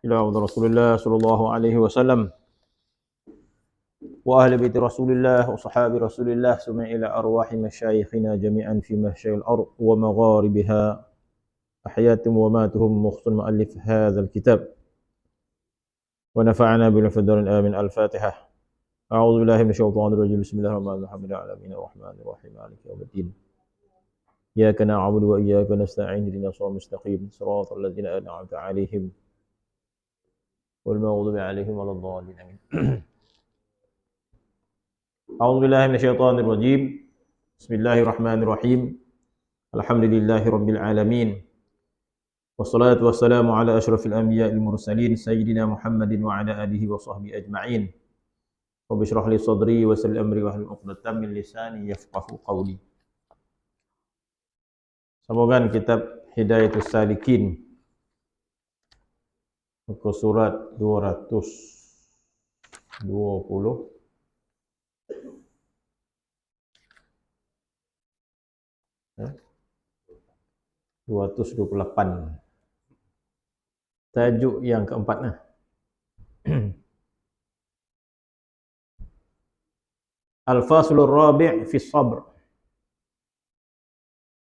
إلى رسول الله صلى الله عليه وسلم وأهل بيت رسول الله وصحاب رسول الله ثم إلى أرواح مشايخنا جميعا في محشر الأرض ومغاربها أحياتهم وماتهم مخص المؤلف هذا الكتاب ونفعنا بالفدار آمين. الفاتحة. أعوذ بالله من الشيطان الرجيم. بسم الله الرحمن الرحيم. العالمين الرحمن الرحيم مالك يوم الدين. إياك نعبد وإياك نستعين اهدنا الصراط المستقيم صراط الذين أنعمت عليهم والمغضوب عليهم ولا الضالين. آمين. أعوذ بالله من الشيطان الرجيم. بسم الله الرحمن الرحيم. الحمد لله رب العالمين والصلاة والسلام على أشرف الأنبياء المرسلين سيدنا محمد وعلى آله وصحبه أجمعين. رب اشرح لي صدري ويسر لي أمري واحلل عقدة من لساني يفقهوا قولي. Sambungan kitab Hidayatus Salikin, muka surat 220 228. Tajuk yang keempat. Al-Faslur Rabi' fi Sabr.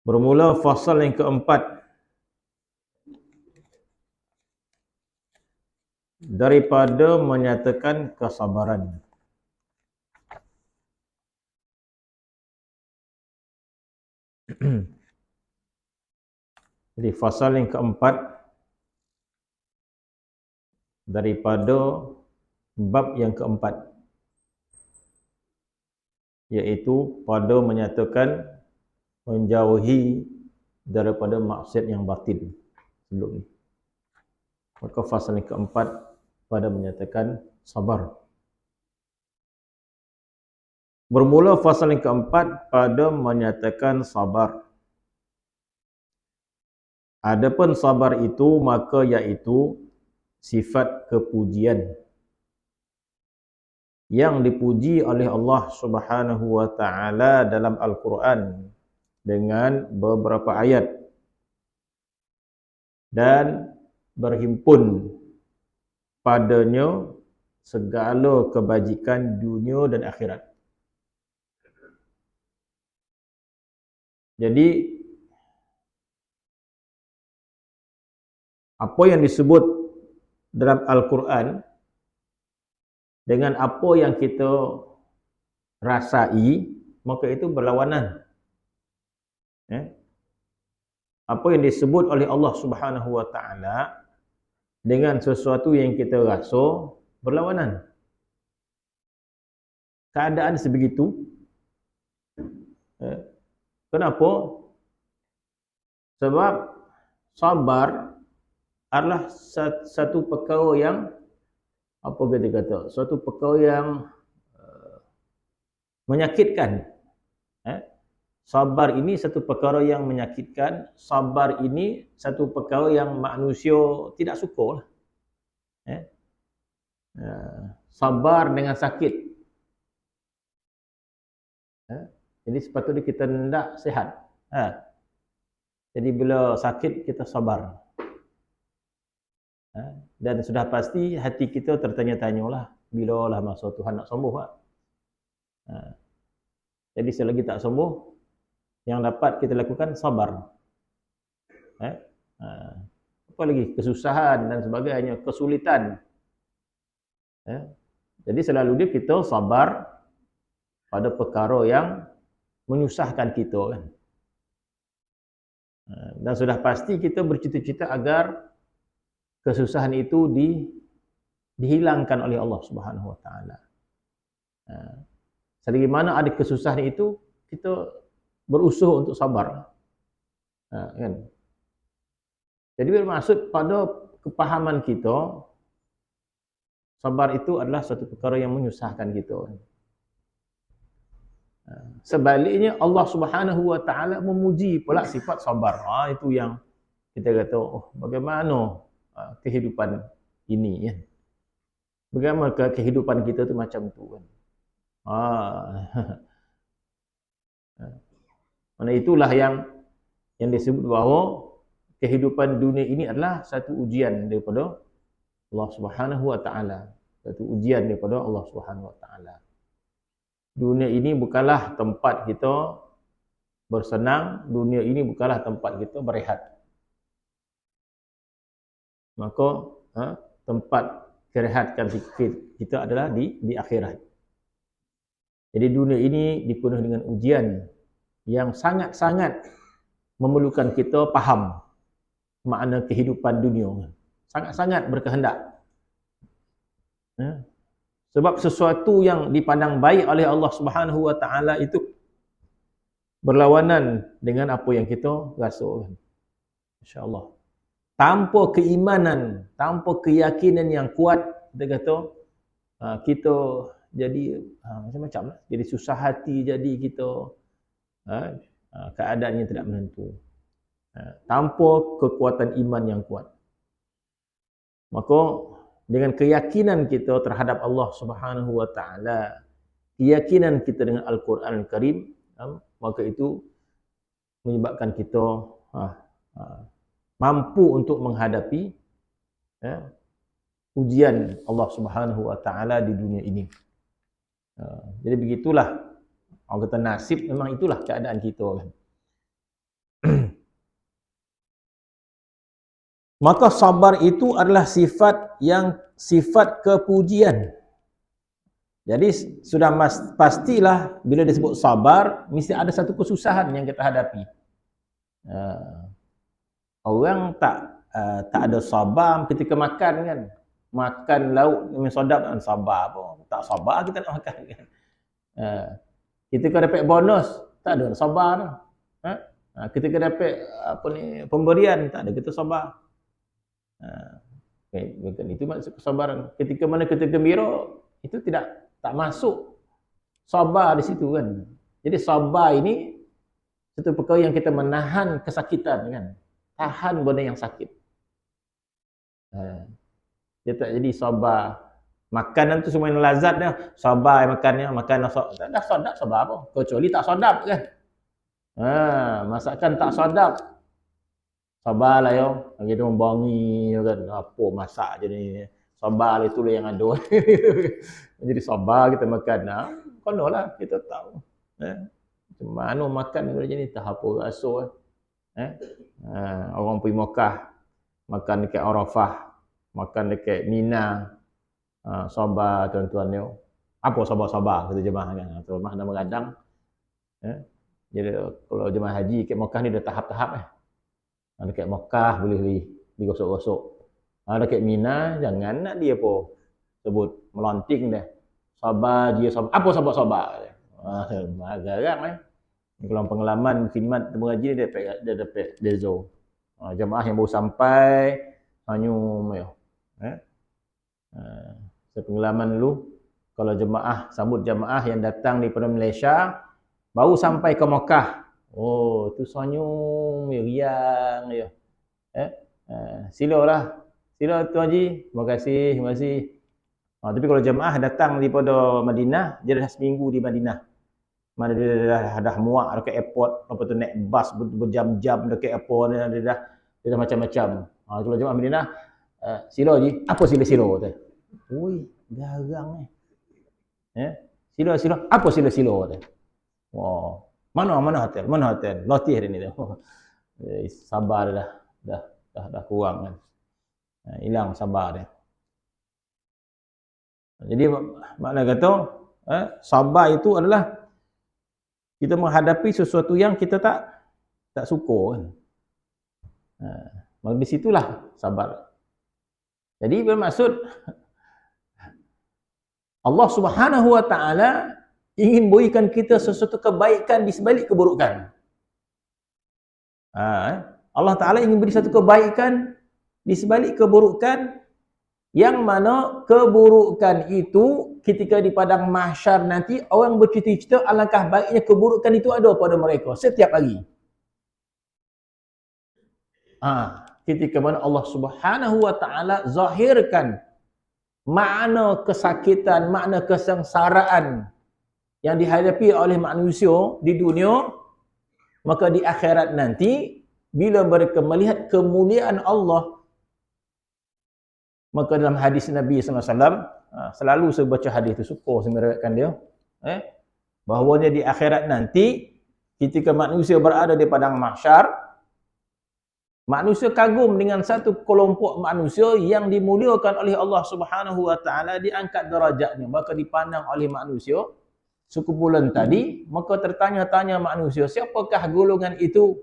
Bermula fasal yang keempat daripada menyatakan kesabaran. Jadi fasal yang keempat daripada bab yang keempat, iaitu pada menyatakan menjauhi daripada maksiat yang batin sebelum ini. Maka fasal yang keempat pada menyatakan sabar. Bermula fasal yang keempat pada menyatakan sabar. Adapun sabar itu maka iaitu sifat kepujian yang dipuji oleh Allah Subhanahu wa taala dalam Al-Quran dengan beberapa ayat dan berhimpun padanya segala kebajikan dunia dan akhirat. Jadi apa yang disebut dalam Al-Quran dengan apa yang kita rasai, maka itu berlawanan. Apa yang disebut oleh Allah Subhanahu wa taala dengan sesuatu yang kita rasa berlawanan. Keadaan sebegitu. Kenapa? Sebab sabar adalah satu perkara yang, apa kita kata, suatu perkara yang menyakitkan. Sabar ini satu perkara yang menyakitkan. Sabar ini satu perkara yang manusia tidak suka. Sabar dengan sakit. Jadi sepatutnya kita hendak sihat. Jadi bila sakit kita sabar. Dan sudah pasti hati kita tertanya-tanyalah, bila lah masa Tuhan nak sembuh. Jadi selagi tak sembuh, yang dapat kita lakukan sabar. Apa lagi? Kesusahan dan sebagainya, kesulitan. Jadi selalu dia kita sabar pada perkara yang menyusahkan kita kan. Dan sudah pasti kita bercita-cita agar kesusahan itu dihilangkan oleh Allah Subhanahu wa taala. Selagi mana ada kesusahan itu, kita berusaha untuk sabar. Kan? Jadi bermaksud pada kepahaman kita, sabar itu adalah satu perkara yang menyusahkan kita. Sebaliknya Allah Subhanahu wa taala memuji pula sifat sabar. Itu yang kita kata, oh bagaimana kehidupan ini kan. Bagaimana kehidupan kita tu macam tu kan. Mana itulah yang disebut bahawa kehidupan dunia ini adalah satu ujian daripada Allah Subhanahu wa taala. Satu ujian daripada Allah Subhanahu wa taala. Dunia ini bukanlah tempat kita bersenang, dunia ini bukanlah tempat kita berehat. Maka tempat kerehatkan kita adalah di akhirat. Jadi dunia ini dipenuhi dengan ujian yang sangat-sangat memerlukan kita faham makna kehidupan dunia. Sangat-sangat berkehendak. Sebab sesuatu yang dipandang baik oleh Allah Subhanahu wa taala itu berlawanan dengan apa yang kita rasa. Insya-Allah. Tanpa keimanan, tanpa keyakinan yang kuat, kita kata kita jadi macam-macam lah. Jadi susah hati, jadi kita keadaannya tidak menentu. Tanpa kekuatan iman yang kuat. Maka dengan keyakinan kita terhadap Allah Subhanahu wa taala, keyakinan kita dengan Al-Quran Al-Karim, maka itu menyebabkan kita mampu untuk menghadapi ujian Allah Subhanahu wa taala di dunia ini. Jadi begitulah, orang kata nasib, memang itulah keadaan kita kan. Maka sabar itu adalah sifat kepujian. Jadi sudah pastilah bila disebut sabar, mesti ada satu kesusahan yang kita hadapi. Orang tak ada sabar ketika makan kan. Makan lauk memang sedap, tak sabar apa. Tak sabar kita nak makan kan. Ketika dapat bonus, tak ada sabar dah. Ketika dapat pemberian, tak ada kita sabar. Itu maksud kesabaran. Ketika mana kita gembira, itu tak masuk sabar di situ kan. Jadi sabar ini satu perkara yang kita menahan kesakitan kan. Tahan benda yang sakit. Dia tak jadi sabar. Makanan tu semua yang lazat dia, sabar makannya, makan dah sedap sabar apa? Kecuali tak sedap kan. Masakan tak sedap. Sabarlah yo, kita membangi kan, apa masak je ni. Sabarlah itulah yang ada. Jadi sabar kita makan. Konolah kita tahu. Macam mana makan benda ni tak apa rasa. Orang pergi Mekah, makan dekat Arafah, makan dekat Mina. Sabar tuan-tuan ni. Apa sabar-sabar kata jemaah kan. Jemaah nama kadang. Jadi kalau jemaah haji kat Mekah ni dah tahap-tahap dekat Mekah boleh digosok-gosok. Dekat Mina jangan nak dia apa sebut melonting dah. Sabar dia sabar. Apa sabar-sabar? Garang Kalau pengalaman khidmat mengaji dia dapat dezo. Jemaah yang baru sampai hanyum yo. Pengalaman dulu kalau sambut jemaah yang datang daripada Malaysia baru sampai ke Mekah. Oh, tu senyum, riang je. Silalah. Sila Tuan Haji. Terima kasih. Tapi kalau jemaah datang daripada Madinah, dia dah seminggu di Madinah. Mana dia dah muak dekat airport, lepas tu naik bas berjam-jam dekat airport, dia dah macam-macam. Kalau jemaah Madinah, sila Haji. Apa sila-sila tu? Ui, garang Sila. Apa sila-sila tu? Wow. Mana hotel? Latih hari ni dah. Sabar dah kurang kan. Hilang sabar dia. Jadi makna kata sabar itu adalah kita menghadapi sesuatu yang kita tak suka kan. Maka di situlah sabar. Jadi bermaksud Allah Subhanahu wa taala ingin berikan kita sesuatu kebaikan di sebalik keburukan. Allah Ta'ala ingin beri satu kebaikan di sebalik keburukan, yang mana keburukan itu ketika di padang mahsyar nanti orang bercerita-cerita alangkah baiknya keburukan itu ada pada mereka setiap hari. Ketika mana Allah Subhanahu wa taala zahirkan makna kesakitan, makna kesengsaraan yang dihadapi oleh manusia di dunia, maka di akhirat nanti bila mereka melihat kemuliaan Allah, Maka dalam hadis Nabi SAW, selalu saya baca hadis itu, suka saya meriwayatkan dia, bahawanya di akhirat nanti, ketika manusia berada di padang mahsyar, manusia kagum dengan satu kelompok manusia yang dimuliakan oleh Allah Subhanahu wa taala, diangkat derajatnya, maka dipandang oleh manusia sekumpulan tadi, maka tertanya-tanya manusia, siapakah golongan itu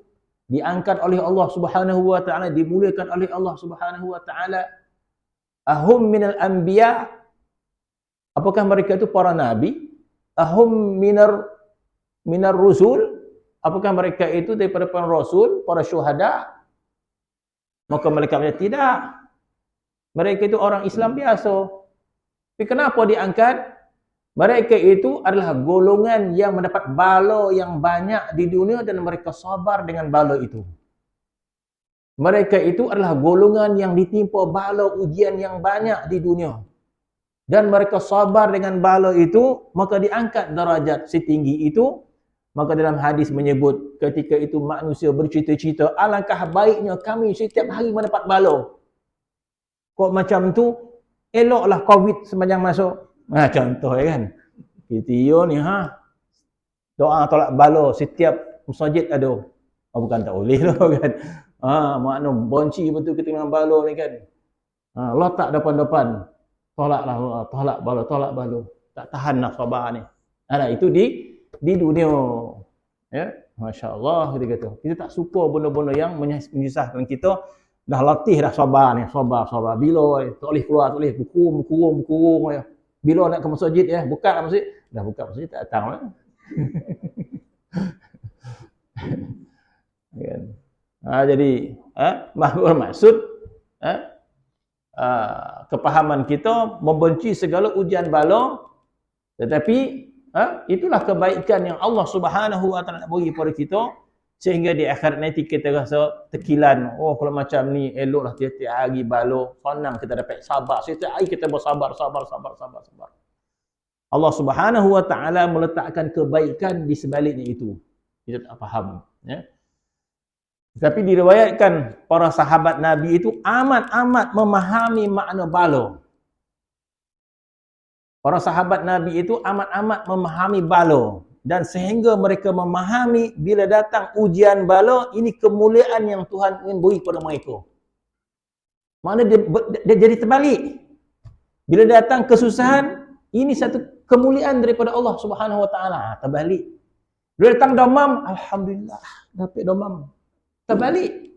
diangkat oleh Allah Subhanahu wa taala, dimuliakan oleh Allah Subhanahu wa taala? Ahum minal anbiya, apakah mereka itu para nabi? Ahum minar rusul, apakah mereka itu daripada para rasul, para syuhada? Maka mereka berkata, tidak. Mereka itu orang Islam biasa. Tapi kenapa diangkat? Mereka itu adalah golongan yang mendapat bala yang banyak di dunia dan mereka sabar dengan bala itu. Mereka itu adalah golongan yang ditimpa bala ujian yang banyak di dunia. Dan mereka sabar dengan bala itu, maka diangkat darajat setinggi itu. Maka dalam hadis menyebut, ketika itu manusia bercita-cita, alangkah baiknya kami setiap hari mendapat bala. Kok macam tu, eloklah COVID sepanjang masuk. Contoh kan. Kita ni doa tolak bala setiap masjid ada. Bukan tak boleh lah kan. Makna bonci betul kita dengan bala ni kan. Letak depan-depan. Tolak bala. Tak tahan lah sabar ni. Itu di dunia. Ya, masya-Allah kita kata. Kita tak suka benda-benda yang menyusahkan kita. Dah latih dah sabar ni, sabar. Bila tak boleh keluar, tak boleh berkurung ya. Bila nak ke masjid ya, buka masjid. Dah buka masjid tak datang lah. Kan. Jadi bermaksud kepahaman kita membenci segala ujian bala, tetapi itulah kebaikan yang Allah Subhanahu wa taala bagi kepada kita, sehingga di akhirat nanti kita rasa tekilan, kalau macam ni eloklah tiap-tiap hari bala, senang kita dapat sabar, setiap hari kita bersabar. Allah Subhanahu wa taala meletakkan kebaikan di sebaliknya itu. Kita tak faham, ya. Tapi diriwayatkan para sahabat Nabi itu amat memahami makna bala. Para sahabat Nabi itu amat memahami bala, dan sehingga mereka memahami bila datang ujian bala, ini kemuliaan yang Tuhan ingin beri kepada mereka. Makna dia jadi terbalik. Bila datang kesusahan, ini satu kemuliaan daripada Allah Subhanahu wa taala. Terbalik. Bila datang domam, alhamdulillah dapat domam. Terbalik.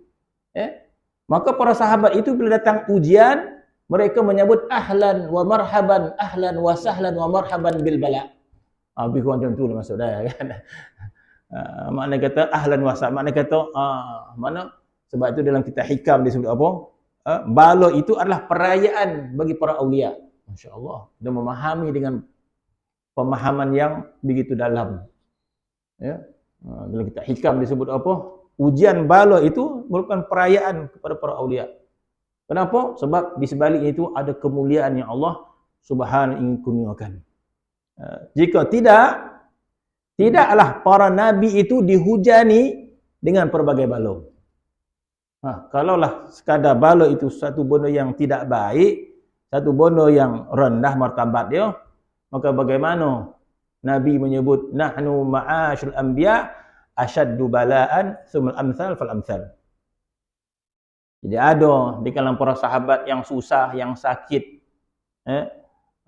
Maka para sahabat itu bila datang ujian, mereka menyebut ahlan wa marhaban, ahlan wa sahlan wa marhaban bil bala. Lebih kurang macam tu lah maksud dia kan. Makna kata ahlan wa sahlan, makna kata mana, sebab itu dalam kitab hikam disebut apa? Bala itu adalah perayaan bagi para awliya. Masya-Allah. Dia memahami dengan pemahaman yang begitu dalam. Ya. Dalam kitab hikam disebut apa? Ujian bala itu merupakan perayaan kepada para awliya. Kenapa? Sebab di sebaliknya itu ada kemuliaan yang Allah Subhanahu ingin kurniakan. Jika tidaklah para nabi itu dihujani dengan pelbagai bala. Kalaulah sekadar bala itu satu benda yang tidak baik, satu benda yang rendah martabat dia, maka bagaimana Nabi menyebut nahnu ma'asyul anbiya asyaddu bala'an tsummal amsal fal amsal. Jadi ada di kalangan para sahabat yang susah, yang sakit.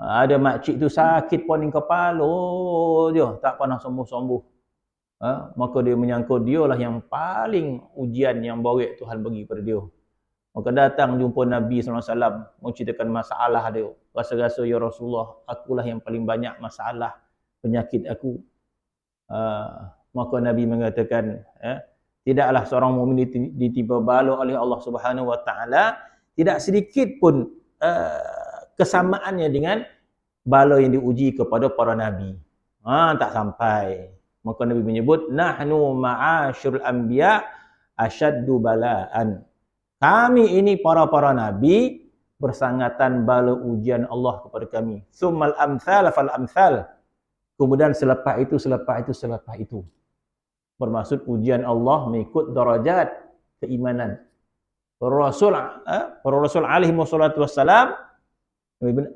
Ada makcik tu sakit poning kepala je, tak pernah sembuh-sembuh. Maka dia menyangka dialah yang paling ujian yang baik Tuhan bagi pada dia. Maka datang jumpa Nabi SAW, menceritakan masalah dia. Rasa-rasa, ya Rasulullah, akulah yang paling banyak masalah penyakit aku. Maka Nabi mengatakan, tidaklah seorang mukmin ditimpa bala oleh Allah Subhanahu wa taala, tidak sedikit pun kesamaannya dengan bala yang diuji kepada para nabi. Tak sampai. Maka Nabi menyebut nahnu ma'asyirul anbiya asyaddu bala'an. Kami ini para nabi bersangatan bala ujian Allah kepada kami. Tsummal amsal fal amsal. Kemudian selepas itu. Bermaksud ujian Allah mengikut darajat keimanan. para rasul alaihi wassalatu wassalam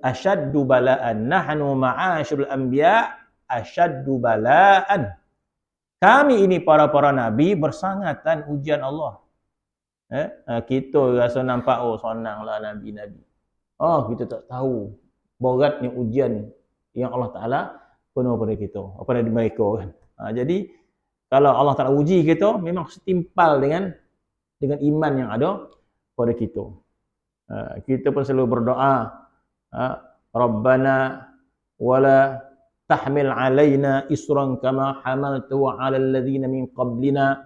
asyaddu bala'an, nahnu ma'asyirul anbiya asyaddu bala'an. Kami ini para nabi bersangatan ujian Allah. Kita rasa nampak senanglah nabi-nabi. Kita tak tahu beratnya ujian yang Allah Taala penuh pada kita, pada mereka kan. Jadi kalau Allah Taala uji kita memang setimpal dengan iman yang ada pada kita. Kita pun selalu berdoa, Rabbana wala tahmil alaina isran kama hamaltu ala alladhina min qablina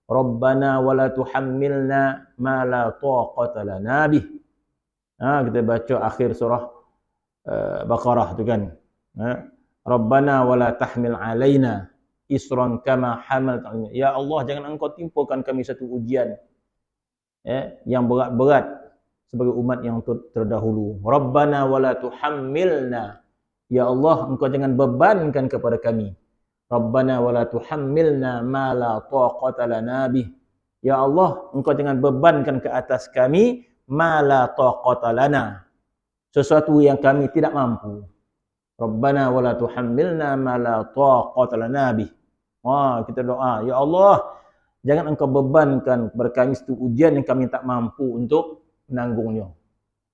Rabbana wala tuhammilna ma la taqata lana bih. Kita baca akhir surah Baqarah tu kan. Rabbana wala tahmil alaina isran kama hamaltu. Ya Allah, jangan engkau timpakan kami satu ujian yang berat-berat sebagai umat yang terdahulu. Rabbana wala tuhammilna. Ya Allah, engkau jangan bebankan kepada kami. Rabbana wala tuhammilna ma la taqata lana bih. Ya Allah, engkau jangan bebankan ke atas kami ma la taqata lana, sesuatu yang kami tidak mampu. Rabbana wala tuhammilna ma la taqata lana bih. Kita doa, ya Allah, jangan engkau bebankan kepada kami satu ujian yang kami tak mampu untuk menanggungnya.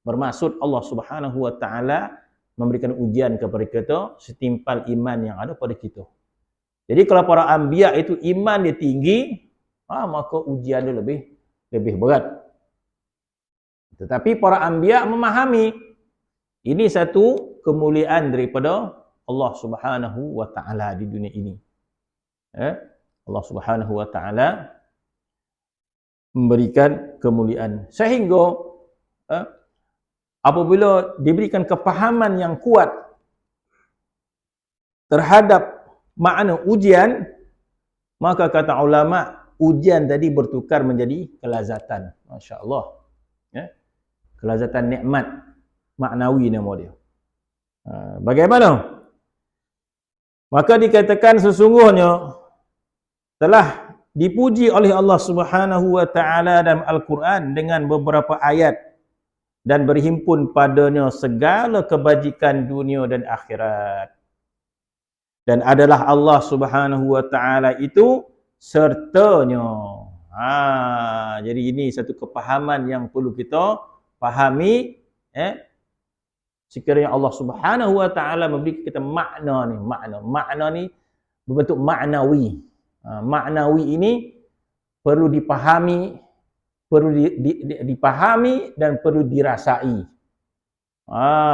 Bermaksud Allah Subhanahu wa taala memberikan ujian kepada kita setimpal iman yang ada pada kita. Jadi kalau para anbiya itu iman dia tinggi, maka ujian dia lebih berat. Tetapi para anbiya memahami ini satu kemuliaan daripada Allah Subhanahu wa taala di dunia ini. Allah Subhanahu wa taala memberikan kemuliaan sehingga apabila diberikan kepahaman yang kuat terhadap makna ujian, maka kata ulama ujian tadi bertukar menjadi kelazatan. Masya-Allah. Kelazatan nikmat maknawi nama dia. Bagaimana? Maka dikatakan sesungguhnya telah dipuji oleh Allah Subhanahu wa taala dalam Al-Quran dengan beberapa ayat dan berhimpun padanya segala kebajikan dunia dan akhirat. Dan adalah Allah Subhanahu wa taala itu sertanya. Jadi ini satu kepahaman yang perlu kita fahami. Sekiranya Allah Subhanahu wa taala memberi kita makna ni berbentuk maknawi. Maknawi ini perlu dipahami, dipahami dan perlu dirasai.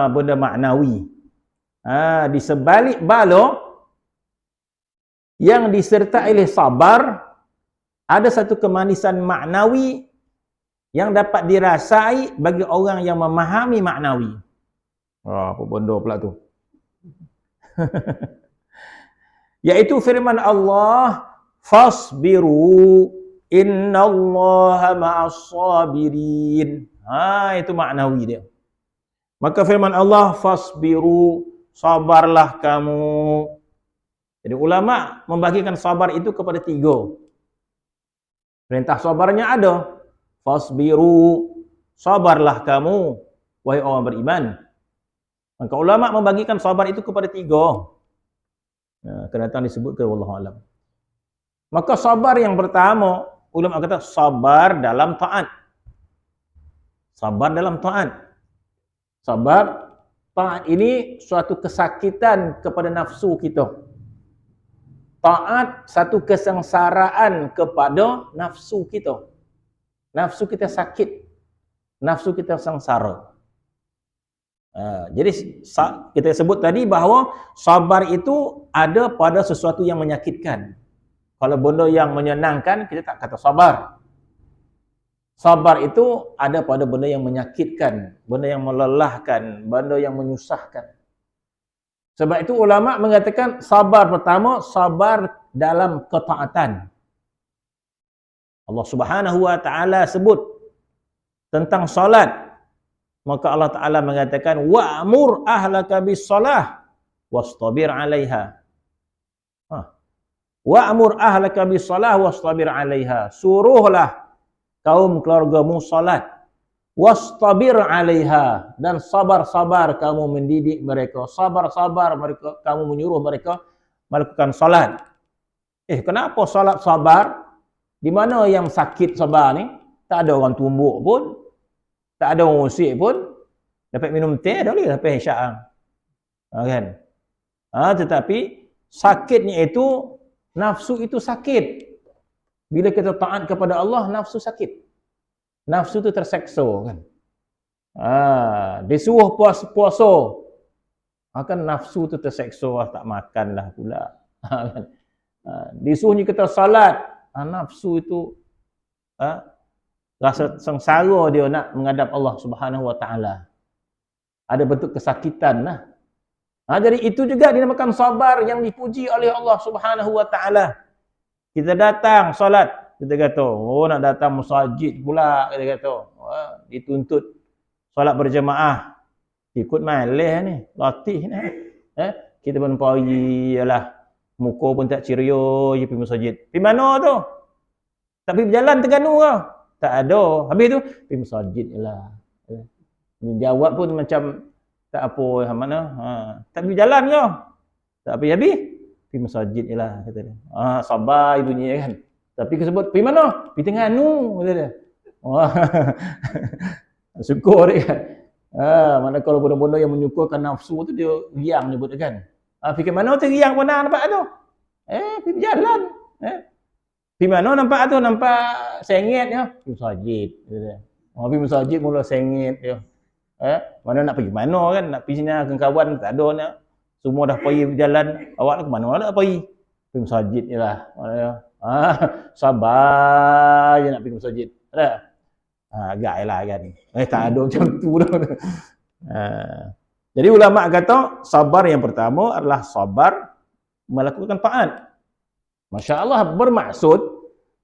Benda maknawi. Di sebalik bala yang disertai oleh sabar, ada satu kemanisan maknawi yang dapat dirasai bagi orang yang memahami maknawi. Apa benda pula tu? Yaitu firman Allah, fasbiru innallaha ma'as sabirin. Itu maknawi dia. Maka firman Allah, fasbiru, sabarlah kamu. Jadi ulama membagikan sabar itu kepada 3. Perintah sabarnya ada. Fasbiru, sabarlah kamu, wahai orang beriman. Maka ulama membagikan sabar itu kepada 3. Kenapa disebut ke wallahu alam. Maka sabar yang pertama, ulama kata sabar dalam taat. Sabar dalam taat. Sabar taat ini suatu kesakitan kepada nafsu kita. Taat satu kesengsaraan kepada nafsu kita. Nafsu kita sakit. Nafsu kita sengsara. Jadi kita sebut tadi bahawa sabar itu ada pada sesuatu yang menyakitkan. Kalau benda yang menyenangkan, kita tak kata sabar. Sabar itu ada pada benda yang menyakitkan, benda yang melelahkan, benda yang menyusahkan. Sebab itu ulama mengatakan sabar pertama, sabar dalam ketaatan. Allah Subhanahu wa taala sebut tentang salat. Maka Allah Taala mengatakan wa'mur ahlaka bis-shalah wastabir 'alaiha. Wa'mur ahlaka bis-shalah wastabir 'alaiha. Suruhlah kaum keluargamu salat. Wastabir 'alaiha, dan sabar-sabar kamu mendidik mereka, sabar-sabar mereka kamu menyuruh mereka melakukan salat. Kenapa salat sabar? Di mana yang sakit sabar ni? Tak ada orang tumbuk pun, tak ada orang usik pun, dapat minum teh dah boleh lepas isyak kan. Tetapi sakitnya itu, nafsu itu sakit. Bila kita taat kepada Allah, nafsu sakit. Nafsu itu terseksa kan. Disuruh puasa, kan nafsu itu terseksa, tak makanlah pula. Kan. Disuruhnya kita salat, nafsu itu rasa sengsara dia nak menghadap Allah Subhanahu Wa Taala. Ada bentuk kesakitan lah. Jadi itu juga dinamakan sabar yang dipuji oleh Allah Subhanahu Wa Taala. Kita datang solat, kita kata, nak datang masjid pula, kita kata, dituntut solat berjemaah, ikut malah ni, latih ni. Kita pun pergi, yalah, muka pun tak ceria, je pergi masjid. Pergi mana tu? Tak pergi berjalan Terengganu ke? Tak ada. Habis tu, pergi masjid je lah. Jawab pun macam, tak apa, mana? Tak pergi berjalan ke? Tak pergi habis? Pergi masjid je lah, kata dia. Sabar ibunya kan. Tapi dia sebut, pergi mana? Pergi Terengganu, kata dia. Syukur dia kan. Mana kalau benda-benda yang menyukurkan nafsu tu, dia riang nyebut kan. Pergi mana tu riang pun nampak tu? Pergi berjalan. Pergi mana nampak tu? Nampak sengit ya? Pergi masjid. Pergi masjid mula sengit dia. Mana nak pergi mana kan? Nak pergi sini dengan kawan, tak ada nak. Semua dah pergi berjalan. Awak ke mana nak pergi? Pergi masjid je lah. Sabar je nak pergi masjid. Ada? Agak je lah kan. Tak ada macam tu dah. Jadi ulama kata, sabar yang pertama adalah sabar melakukan taat. Masya Allah, bermaksud,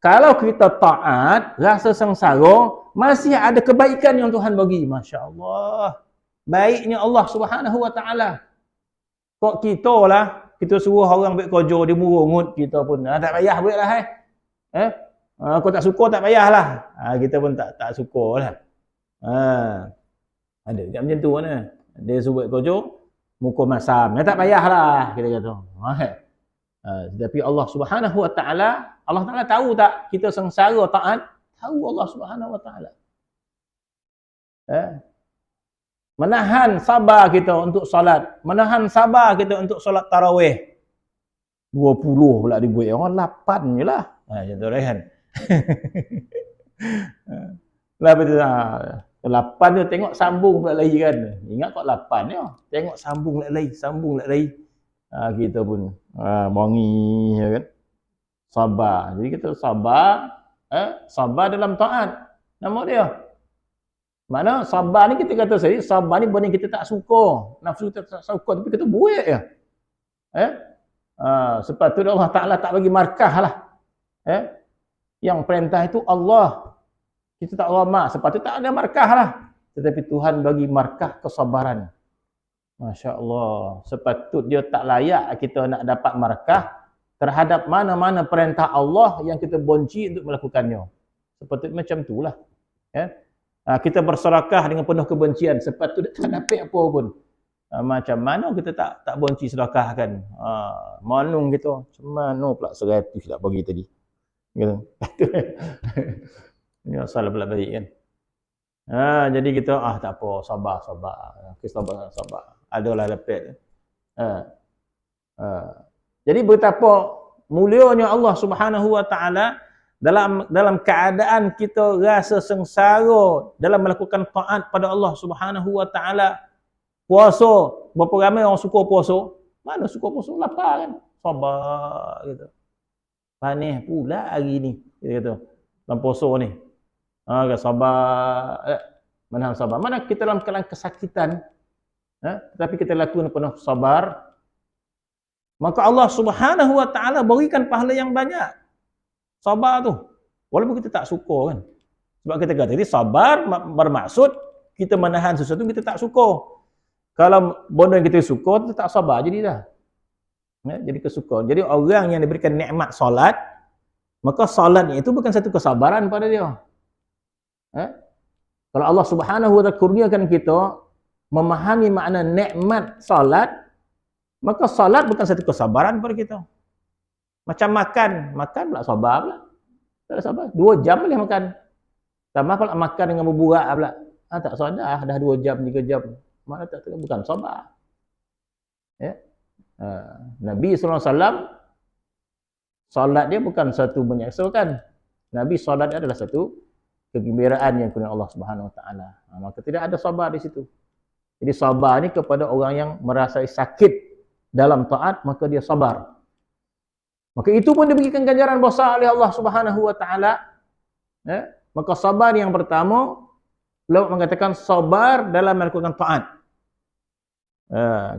kalau kita taat, rasa sengsara, masih ada kebaikan yang Tuhan bagi. Masya Allah. Baiknya Allah Subhanahu Wa Taala. Kok kita lah, kita suruh orang buat kerja, dia murungut kita pun. Tak payah buat lah. Kau tak suka, tak payahlah. Kita pun tak suka lah. Ada tak macam tu mana? Dia suruh buat kerja, muka masam. Tak payahlah, kita kata. Tapi Allah Subhanahu Wa Taala, Allah Taala tahu tak kita sengsara taat? Tahu Allah Subhanahu Wa Taala. Menahan sabar kita untuk solat, menahan sabar kita untuk solat tarawih. 20 pula dibuat orang, 8 je lah. Macam tu kan. Lah betul lah. 8 tu tengok sambung pula lagi kan. Ingat kok 8 ya. Tengok sambung lagi. Kita pun mongi ya kan. Sabar. Jadi kita sabar, sabar dalam taat. Nama dia. Mana sabar ni kita kata tadi, sabar ni benda yang kita tak suka. Nafsu kita tak suka tapi kita buat je. Sepatutnya Allah Ta'ala tak bagi markah lah. Yang perintah itu Allah. Kita tak lama, sepatutnya tak ada markah lah. Tetapi Tuhan bagi markah kesabaran. Masya Allah. Sepatutnya tak layak kita nak dapat markah terhadap mana-mana perintah Allah yang kita benci untuk melakukannya. Sepatutnya macam itulah. Kita berserakah dengan penuh kebencian, sepatutnya tak dapat apa pun. Macam mana kita tak benci sedekah kan? Manung kita, macam mana pula 100 tak bagi tadi. Gitu. Ini asal pula baik kan. Jadi kita tak apa, sabar. Kita sabar. Adalah dapat. Jadi betapa mulianya Allah Subhanahu Wa Taala dalam keadaan kita rasa sengsara dalam melakukan taat pada Allah Subhanahu Wa Taala. Puasa, berapa ramai orang suka puasa? Mana suka puasa? Lapar kan? Sabar gitu. Panih pula hari ni, kita kata. Dalam puasa ni. Sabar. Menahan sabar. Mana kita dalam keadaan kesakitan, tetapi kita lakukan penuh sabar, maka Allah Subhanahu Wa Taala berikan pahala yang banyak. Sabar tu. Walaupun kita tak suka kan. Sebab kita kata tadi, sabar bermaksud kita menahan sesuatu yang kita tak suka. Kalau benda yang kita suka, kita tak sabar jadi dah. Jadi kesukaan. Jadi orang yang diberikan nikmat solat, maka solat itu bukan satu kesabaran pada dia. Eh? Kalau Allah Subhanahu wa taala kurniakan kita memahami makna nikmat salat, maka salat bukan satu kesabaran pada kita. Macam makan pula sabar pula. Tak ada sabar. 2 jam boleh makan. Tambah pula makan dengan berburak pula. Tak sabar dah 2 jam, 3 jam. Mana tak bukan sabar. Ya. Nabi SAW solat dia bukan satu menyeksakan. Nabi solat dia adalah satu kegembiraan yang kurnia Allah Subhanahu Wa Taala. Maka tidak ada sabar di situ. Jadi sabar ni kepada orang yang merasai sakit dalam taat, maka dia sabar. Maka itu pun diberikan ganjaran besar oleh Allah Subhanahu Wa Taala. Ya? Maka sabar yang pertama, ulama mengatakan sabar dalam melakukan taat.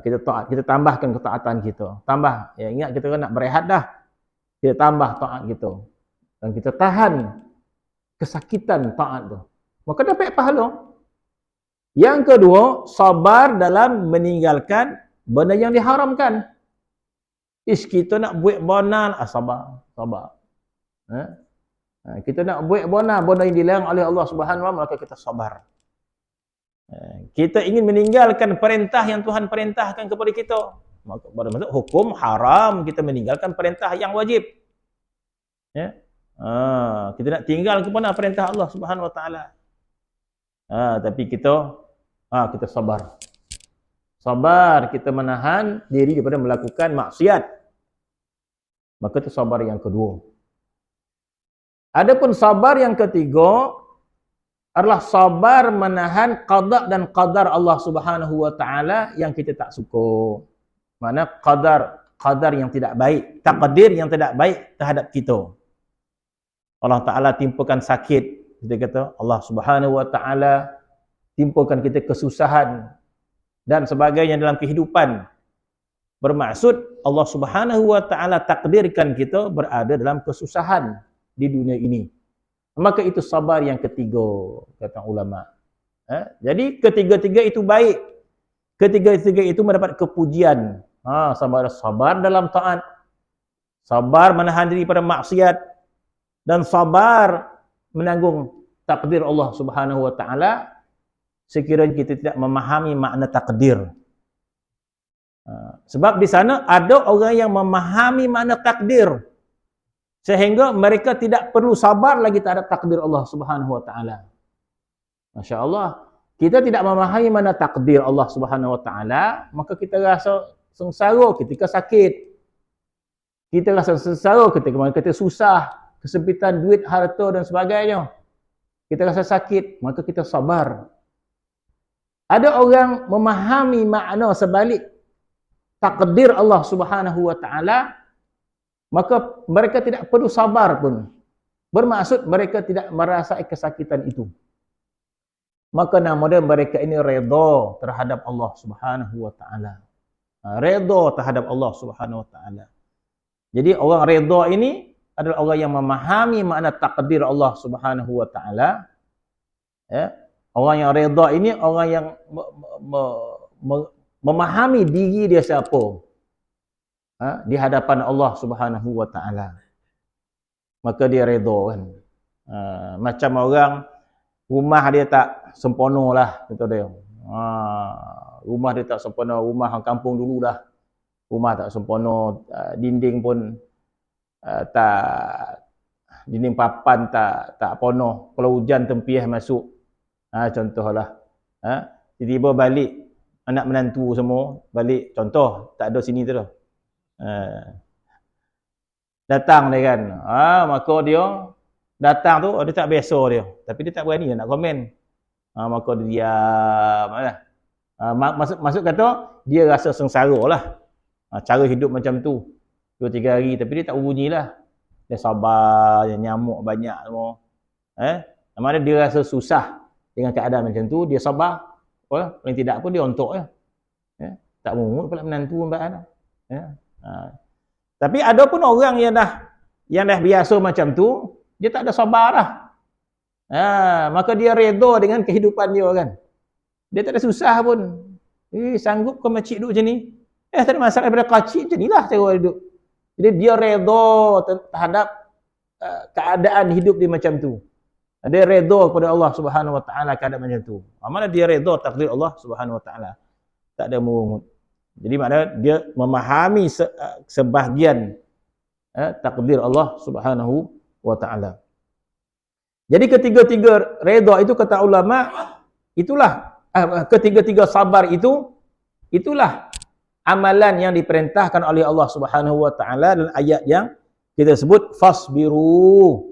Kita taat, kita tambahkan ketaatan kita. Tambah, ya ingat kita kan nak berehat dah. Kita tambah taat kita. Dan kita tahan kesakitan taat tu. Maka dapat pahala. Yang kedua, sabar dalam meninggalkan benda yang diharamkan. Kita nak buat bonan, sabar. Kita nak buat bonan, benda yang dilarang oleh Allah Subhanahu Wa Taala, maka kita sabar. Kita ingin meninggalkan perintah yang Tuhan perintahkan kepada kita. Maka pada maksud hukum haram kita meninggalkan perintah yang wajib. Ya. Kita nak tinggal kepada perintah Allah Subhanahu Wa Taala. Tapi kita sabar. Sabar kita menahan diri daripada melakukan maksiat. Maka itu sabar yang kedua. Adapun sabar yang ketiga adalah sabar menahan qada dan qadar Allah Subhanahu Wa Taala yang kita tak suka. Mana qadar yang tidak baik, takdir yang tidak baik terhadap kita. Allah Taala timpakan sakit, kita kata Allah Subhanahu Wa Taala timpakan kita kesusahan dan sebagainya dalam kehidupan. Bermaksud Allah Subhanahu Wa Taala takdirkan kita berada dalam kesusahan di dunia ini. Maka itu sabar yang ketiga, kata ulama. Jadi ketiga-tiga itu baik. Ketiga-tiga itu mendapat kepujian. Sabar dalam taat, sabar menahan diri pada maksiat, dan sabar menanggung takdir Allah Subhanahu Wa Taala sekiranya kita tidak memahami makna takdir. Sebab di sana ada orang yang memahami makna takdir sehingga mereka tidak perlu sabar lagi terhadap takdir Allah Subhanahu Wa Taala. Masya Allah, kita tidak memahami makna takdir Allah Subhanahu Wa Taala, maka kita rasa sengsara ketika sakit. Kita rasa sengsara ketika kita susah, kesempitan duit, harta dan sebagainya. Kita rasa sakit, maka kita sabar. Ada orang memahami makna sebalik takdir Allah Subhanahu Wa Taala, maka mereka tidak perlu sabar pun. Bermaksud mereka tidak merasai kesakitan itu. Maka nama dia mereka ini redha terhadap Allah Subhanahu Wa Taala. Redha terhadap Allah Subhanahu Wa Taala. Jadi orang redha ini adalah orang yang memahami makna takdir Allah Subhanahu Wa Taala. Ya. Orang yang redha ini orang yang memahami diri dia siapa di hadapan Allah Subhanahu Wa Taala. Maka dia redha kan. Macam orang rumah dia tak sempurna lah, kata dia. Rumah dia tak sempurna, rumah orang kampung dulu dah. Rumah tak sempurna, dinding pun dinding papan tak penuh. Kalau hujan tempiah masuk. Contohlah. Tiba-tiba balik anak menantu semua balik, contoh tak ada sini tu dah. Datang dia kan. Maka dia datang tu dia tak biasa dia, tapi dia tak berani nak komen. Maka dia diam lah. Maksud kata dia rasa sengsara lah. Cara hidup macam tu 2-3 hari, tapi dia tak berbunyilah. Dia sabar, dia nyamuk banyak semua. Mana dia rasa susah dengan keadaan macam tu, dia sabar. Paling tidak pun dia ontok je. Tak mungut pula menantu mbak. Tapi ada pun orang yang dah biasa macam tu, dia tak ada sabar lah. Maka dia redha dengan kehidupan dia kan. Dia tak ada susah pun. Sanggup kau makcik duduk macam ni? Tak ada masalah daripada kacik, macam inilah cara hidup. Jadi dia redha terhadap keadaan hidup dia macam tu. Dia redha kepada Allah Subhanahu Wa Taala keadaan macam tu. Mana dia redha takdir Allah Subhanahu Wa Taala. Tak ada mungut. Jadi maknanya dia memahami sebahagian takdir Allah Subhanahu Wa Taala. Jadi ketiga-tiga redha itu kata ulama, itulah ketiga-tiga sabar itulah amalan yang diperintahkan oleh Allah Subhanahu Wa Taala dalam ayat yang kita sebut fasbiru.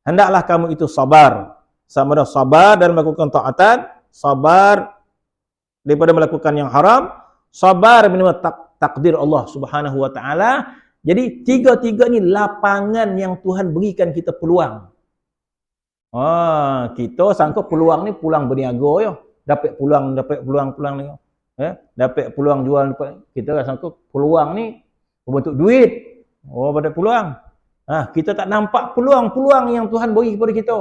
Hendaklah kamu itu sabar. Sama ada sabar dan melakukan taatan, sabar daripada melakukan yang haram, sabar menerima takdir Allah Subhanahu Wa Taala. Jadi tiga-tiga ni lapangan yang Tuhan berikan kita peluang. Kita sangka peluang ni pulang berniaga ya. Dapat peluang ni. Dapat peluang jual, kita sangka peluang ni berbentuk duit. Pada peluang. Kita tak nampak peluang-peluang yang Tuhan beri kepada kita.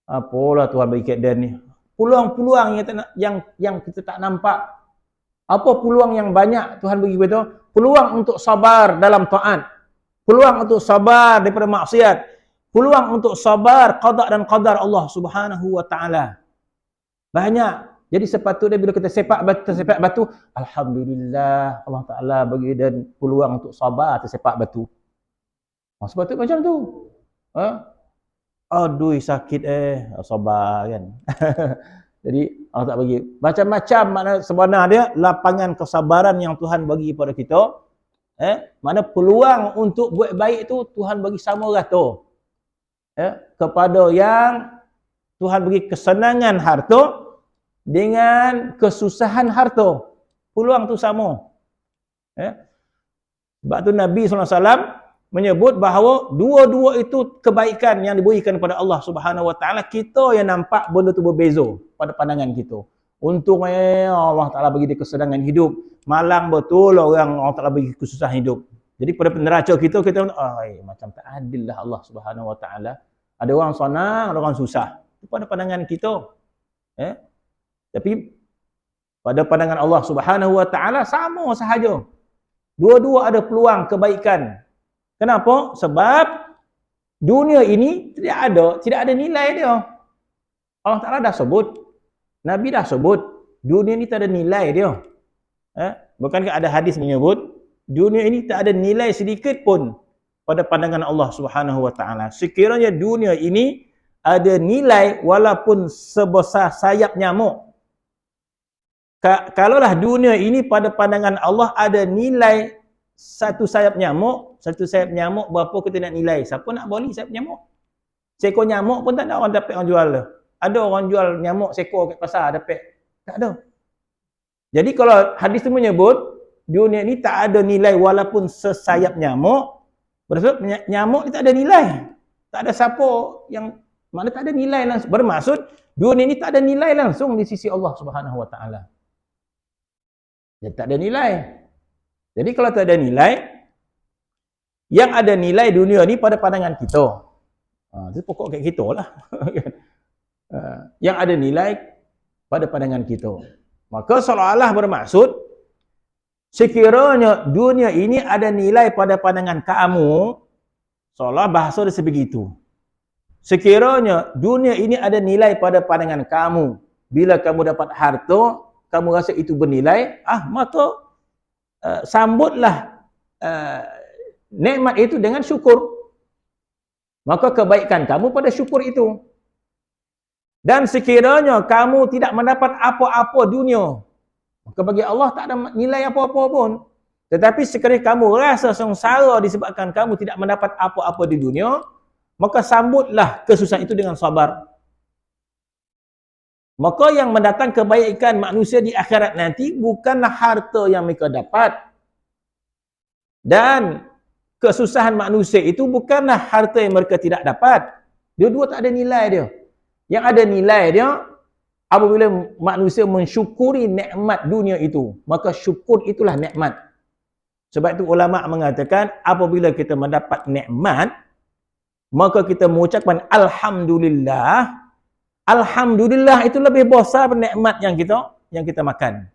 Apalah Tuhan beri kat dan ni. Peluang-peluang yang kita tak nampak. Apa peluang yang banyak Tuhan beri kepada kita? Peluang untuk sabar dalam taat. Peluang untuk sabar daripada maksiat. Peluang untuk sabar qada dan qadar Allah Subhanahu Wa Taala. Banyak. Jadi sepatutnya bila kita sepak batu, alhamdulillah Allah Taala bagi dan peluang untuk sabar tersepak batu. Sepatutnya macam tu. Aduh sakit sabar kan. Jadi Allah tak bagi. Macam-macam makna sebenarnya lapangan kesabaran yang Tuhan bagi kepada kita. Mana peluang untuk buat baik tu Tuhan bagi sama rata. Kepada yang Tuhan bagi kesenangan harta dengan kesusahan harta. Peluang tu sama. Sebab tu Nabi SAW menyebut bahawa dua-dua itu kebaikan yang diberikan kepada Allah Subhanahu Wa Taala. Kita yang nampak benda tu berbeza pada pandangan kita. Untungnya Allah Taala bagi dia kesenangan hidup. Malang betul orang Taala bagi kesusahan hidup. Jadi pada neraca kita macam tak adil lah Allah Subhanahu Wa Taala. Ada orang senang, ada orang susah. Itu pada pandangan kita. Tapi pada pandangan Allah Subhanahu Wa Taala sama sahaja. Dua-dua ada peluang kebaikan. Kenapa? Sebab dunia ini tidak ada nilai dia. Allah Taala dah sebut, Nabi dah sebut, dunia ini tak ada nilai dia. Bukankah ada hadis menyebut dunia ini tak ada nilai sedikit pun pada pandangan Allah Subhanahu Wa Taala. Sekiranya dunia ini ada nilai walaupun sebesar sayap nyamuk. Kalaulah dunia ini pada pandangan Allah ada nilai satu sayap nyamuk berapa kita nak nilai? Siapa nak beli sayap nyamuk? Seekor nyamuk pun tak ada orang dapat orang jual. Ada orang jual nyamuk seekor kat pasar dapat? Tak ada. Jadi kalau hadis tu menyebut dunia ni tak ada nilai walaupun sesayap nyamuk, bermaksud nyamuk ni tak ada nilai. Tak ada siapa yang mana tak ada nilai langsung. Bermaksud dunia ni tak ada nilai langsung di sisi Allah Subhanahu Wa Taala. Dia tak ada nilai. Jadi kalau tak ada nilai, yang ada nilai dunia ni pada pandangan kita. Itu pokok kat kita lah. Yang ada nilai pada pandangan kita. Maka seolah-olah bermaksud, sekiranya dunia ini ada nilai pada pandangan kamu, seolah bahasa dia sebegitu. Sekiranya dunia ini ada nilai pada pandangan kamu, bila kamu dapat harta, kamu rasa itu bernilai, maka sambutlah nikmat itu dengan syukur. Maka kebaikan kamu pada syukur itu. Dan sekiranya kamu tidak mendapat apa-apa dunia, maka bagi Allah tak ada nilai apa-apa pun. Tetapi sekiranya kamu rasa sengsara disebabkan kamu tidak mendapat apa-apa di dunia, maka sambutlah kesusahan itu dengan sabar. Maka yang mendatang kebaikan manusia di akhirat nanti bukanlah harta yang mereka dapat. Dan kesusahan manusia itu bukanlah harta yang mereka tidak dapat. Dua-dua tak ada nilai dia. Yang ada nilai dia, apabila manusia mensyukuri nikmat dunia itu, maka syukur itulah nikmat. Sebab itu ulama mengatakan, apabila kita mendapat nikmat, maka kita mengucapkan Alhamdulillah. Alhamdulillah itu lebih besar nikmat yang kita makan.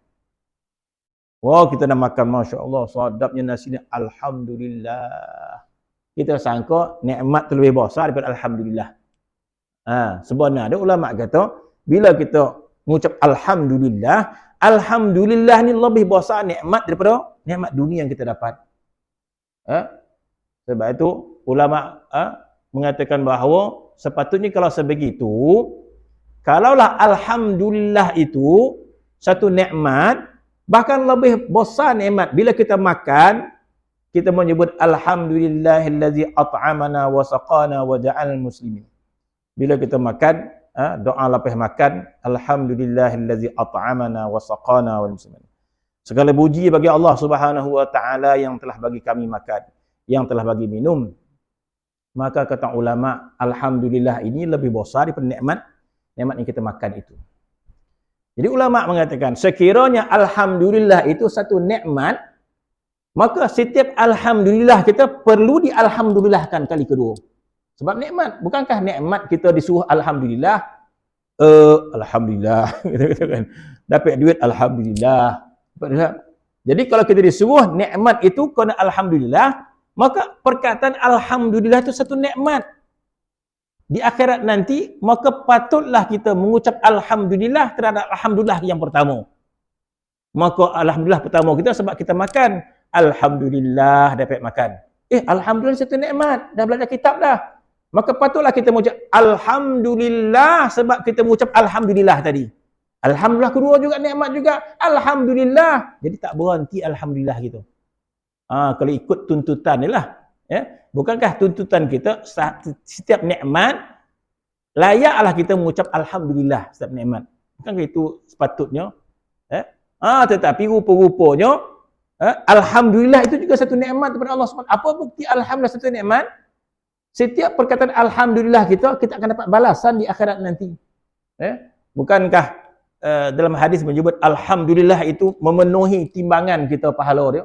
Wow, kita dah makan, Masya Allah, sadapnya nasi ni, Alhamdulillah. Kita sangka nikmat tu lebih besar daripada Alhamdulillah. Sebenarnya ulama kata bila kita mengucap alhamdulillah, alhamdulillah ni lebih besar nikmat daripada nikmat dunia yang kita dapat. Sebab itu ulama mengatakan bahawa sepatutnya kalau sebegitu, kalaulah alhamdulillah itu satu nikmat, bahkan lebih besar nikmat bila kita makan, kita menyebut alhamdulillahillazi at'amana wa saqana wa ja'al muslimin. Bila kita makan, doa lepas makan, alhamdulillahillazi at'amana wa saqana wal muslimin. Segala puji bagi Allah Subhanahu wa taala yang telah bagi kami makan, yang telah bagi minum. Maka kata ulama, alhamdulillah ini lebih besar daripada nikmat yang kita makan itu. Jadi ulama mengatakan, sekiranya alhamdulillah itu satu nikmat, maka setiap alhamdulillah kita perlu dialhamdulillahkan kali kedua. Sebab nikmat, bukankah nikmat kita disuruh alhamdulillah, alhamdulillah gitu kan. Dapat duit alhamdulillah. Jadi kalau kita disuruh nikmat itu kena alhamdulillah, maka perkataan alhamdulillah itu satu nikmat. Di akhirat nanti, maka patutlah kita mengucap alhamdulillah terhadap alhamdulillah yang pertama. Maka alhamdulillah pertama kita sebab kita makan. Alhamdulillah dapat makan. Alhamdulillah satu nikmat. Dah belajar kitab dah. Maka patutlah kita mengucap alhamdulillah sebab kita mengucap alhamdulillah tadi. Alhamdulillah kedua juga nikmat juga. Alhamdulillah. Jadi tak berhenti alhamdulillah gitu. Kalau ikut tuntutan ni lah. Bukankah tuntutan kita setiap nikmat layaklah kita mengucap alhamdulillah setiap nikmat. Bukankah itu sepatutnya? Tetapi rupa-rupanya alhamdulillah itu juga satu nikmat daripada Allah SWT. Apa bukti alhamdulillah satu nikmat? Setiap perkataan alhamdulillah kita akan dapat balasan di akhirat nanti. Bukankah dalam hadis menyebut alhamdulillah itu memenuhi timbangan kita pahala dia?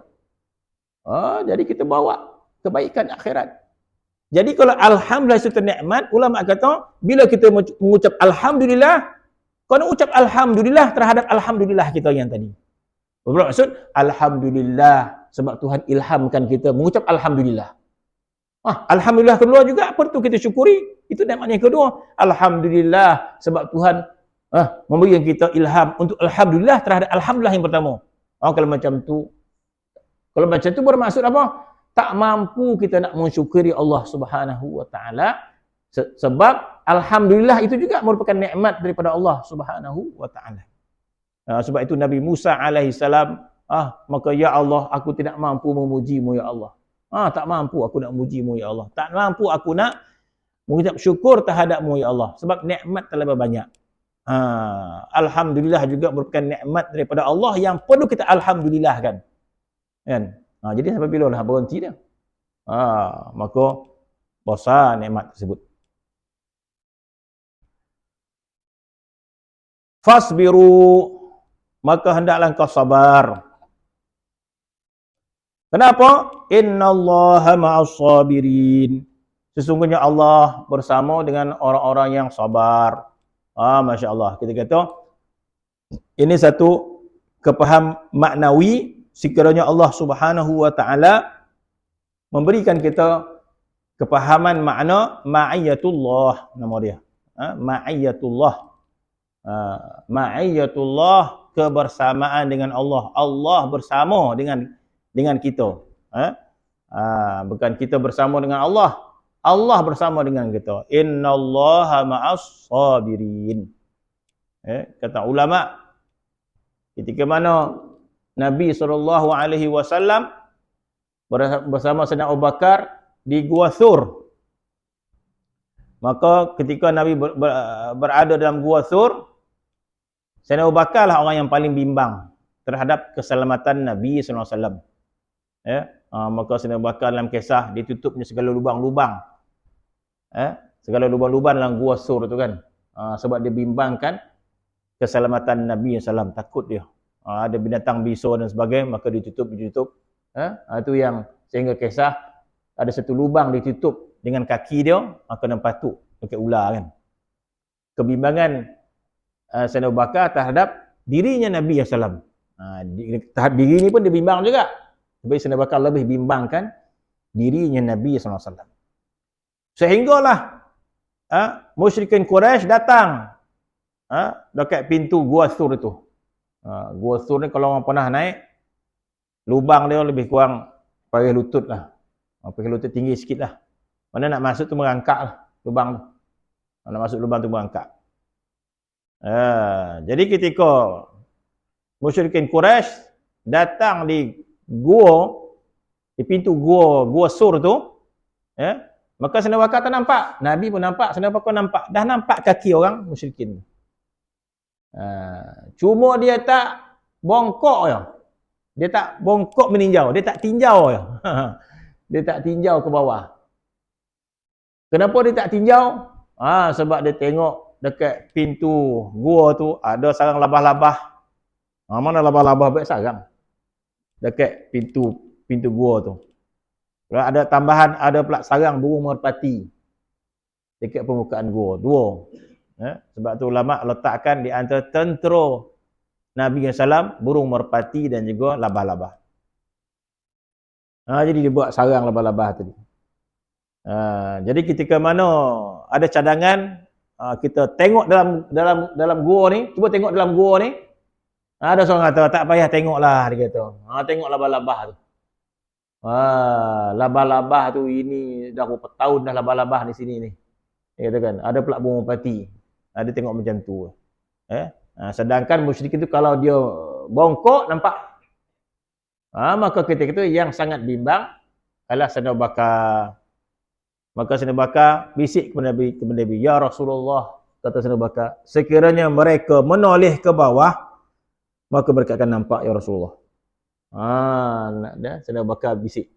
Jadi kita bawa kebaikan akhirat. Jadi kalau alhamdulillah itu nikmat, ulama kata bila kita mengucap alhamdulillah, kena ucap alhamdulillah terhadap alhamdulillah kita yang tadi. Bermaksud alhamdulillah sebab Tuhan ilhamkan kita mengucap alhamdulillah. Alhamdulillah kedua juga apa tu kita syukuri. Itu nikmat yang kedua. Alhamdulillah sebab Tuhan memberikan kita ilham untuk alhamdulillah terhadap alhamdulillah yang pertama. Kalau macam tu bermaksud apa? Tak mampu kita nak mensyukuri Allah Subhanahu wa taala sebab alhamdulillah itu juga merupakan nikmat daripada Allah Subhanahu wa taala. Sebab itu Nabi Musa alaihi salam, maka ya Allah aku tidak mampu memujimu ya Allah. Tak mampu aku nak memujimu ya Allah. Tak mampu aku nak mengucap syukur terhadapmu ya Allah sebab nikmat terlalu banyak. Alhamdulillah juga merupakan nikmat daripada Allah yang perlu kita alhamdulillahkan. Kan? Jadi sampai bila lah berhenti dia? Maka besar nikmat tersebut. Fasbiru, maka hendaklah engkau sabar. Kenapa? Innallaha ma'as sabirin. Sesungguhnya Allah bersama dengan orang-orang yang sabar. Masya Allah. Kita kata ini satu kepaham maknawi. Sekiranya Allah Subhanahu wa taala memberikan kita kepahaman makna ma'iyatullah, nama dia. Ma'iyatullah. Ma'iyatullah, kebersamaan dengan Allah. Allah bersama dengan kita. Bukan kita bersama dengan Allah. Allah bersama dengan kita. Innallaha ma'as sabirin. Kata ulama, ketika mana Nabi SAW bersama Sayyidina Abu Bakar di Gua Thur. Maka ketika Nabi berada dalam Gua Thur, Sayyidina Abu Bakar lah orang yang paling bimbang terhadap keselamatan Nabi SAW. Maka Sayyidina Abu Bakar dalam kisah ditutupnya segala lubang-lubang. Segala lubang-lubang dalam Gua Thur tu kan. Sebab dia bimbangkan keselamatan Nabi SAW, takut dia. Ada binatang biso dan sebagainya, maka ditutup. Itu yang sehingga kisah ada satu lubang ditutup dengan kaki dia, maka nampak tu pakai ular kan. Kebimbangan Sayyidina Abu Bakar terhadap dirinya Nabi SAW. Terhadap diri ni pun dia bimbang juga. Tapi Sayyidina Abu Bakar lebih bimbangkan dirinya Nabi SAW. Sehinggalah Sayyidina Abu Bakar berkata, ya Allah, aku tidak mampu memujimu ya Allah. Tak mampu aku nak memujimu ya Allah. Tak mampu aku nak mengucap syukur terhadapmu ya Allah. Sehinggalah Sayyidina Abu Bakar berkata, ya Allah, aku tidak mampu memujimu ya Allah. Tak mampu aku nak mengucap syukur terhadapmu ya Allah. musyrikin Quraisy datang dekat pintu Gua Sur itu. Gua Sur ni kalau orang pernah naik, lubang dia lebih kurang pakai lutut lah. Pakai lutut tinggi sikit lah. Mana nak masuk tu merangkak lah lubang tu. Nak masuk lubang tu merangkak. Jadi ketika musyrikin Quraisy datang di pintu Gua Sur tu, maka Sayyidina Bakar tak nampak. Nabi pun nampak, Sayyidina Bakar nampak. Dah nampak kaki orang musyrikin. Cuma dia tak bongkok je. Dia tak bongkok meninjau, dia tak tinjau je. Dia tak tinjau ke bawah. Kenapa dia tak tinjau? Sebab dia tengok dekat pintu gua tu ada sarang labah-labah. Mana labah-labah baik sarang? Dekat pintu gua tu. Kalau ada tambahan, ada pula sarang burung merpati dekat permukaan gua. Dua. Sebab tu ulama letakkan di antara tentera Nabi SAW, burung merpati dan juga labah-labah. Jadi dia buat sarang labah-labah tadi. Jadi ketika mana ada cadangan, kita tengok dalam gua ni, cuba tengok dalam gua ni, ada seorang kata, tak payah tengoklah, dia kata. Tengok labah-labah tu. Labah-labah tu ini dah berapa tahun dah labah-labah di sini ni. Dia kata kan, ada pula burung merpati. Dia tengok macam tu. Sedangkan musyrik itu kalau dia bongkok nampak. Maka ketika itu yang sangat bimbang adalah Sayyidina Bakar. Maka Sayyidina Bakar bisik kepada Nabi, "Ya Rasulullah," kata Sayyidina Bakar, "sekiranya mereka menoleh ke bawah, maka mereka akan nampak ya Rasulullah." Sayyidina Bakar bisik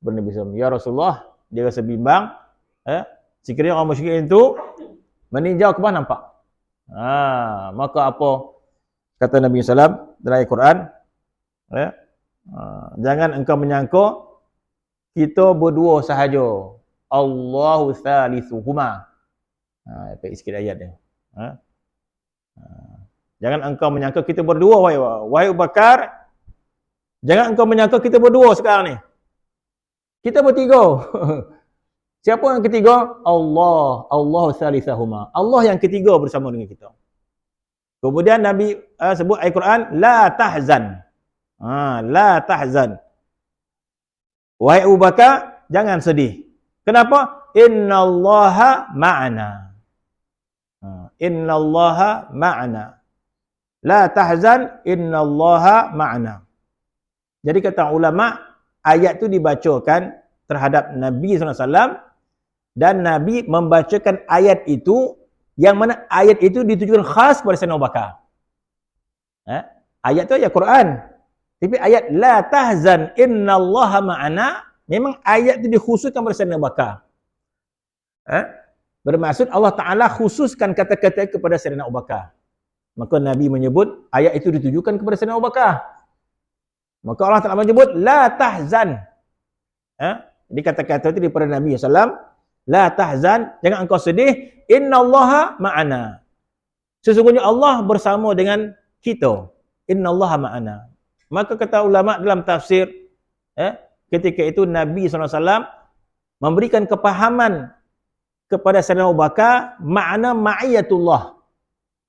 kepada Nabi SAW, "Ya Rasulullah," dia rasa bimbang, sekiranya orang musyrik itu meninjau ke bawah nampak. Maka apa kata Nabi SAW dalam Al-Quran, jangan engkau menyangka kita berdua sahaja, Allahu thalithuhuma. Baik sikit ayat dia. Jangan engkau menyangka kita berdua, wahai Abu Bakar, jangan engkau menyangka kita berdua sekarang ni. Kita bertiga. Siapa yang ketiga? Allahu thalithahuma. Allah yang ketiga bersama dengan kita. Kemudian Nabi sebut ayat Quran, la tahzan. La tahzan. Wahai Abu Bakar, jangan sedih. Kenapa? Innallaha ma'ana. Innallaha ma'ana. La tahzan, innallaha ma'ana. Jadi kata ulama, ayat itu dibacakan terhadap Nabi SAW, dan Nabi membacakan ayat itu, yang mana ayat itu ditujukan khas kepada Sayyidina Abu Bakar. Ayat itu ayat Quran. Tapi ayat la tahzan innallaha ma'ana, memang ayat itu dikhususkan kepada Sayyidina Abu Bakar. Bermaksud Allah Ta'ala khususkan kata-kata kepada Sayyidina Abu Bakar. Maka Nabi menyebut ayat itu ditujukan kepada Sayyidina Abu Bakar. Maka Allah Ta'ala menyebut la tahzan. Jadi kata-kata itu daripada Nabi SAW, la tahzan, jangan engkau sedih, innallaha ma'ana. Sesungguhnya Allah bersama dengan kita. Innallaha ma'ana. Maka kata ulama dalam tafsir, ketika itu Nabi SAW memberikan kepahaman kepada Sayyidina Abu Bakar makna ma'iyatullah.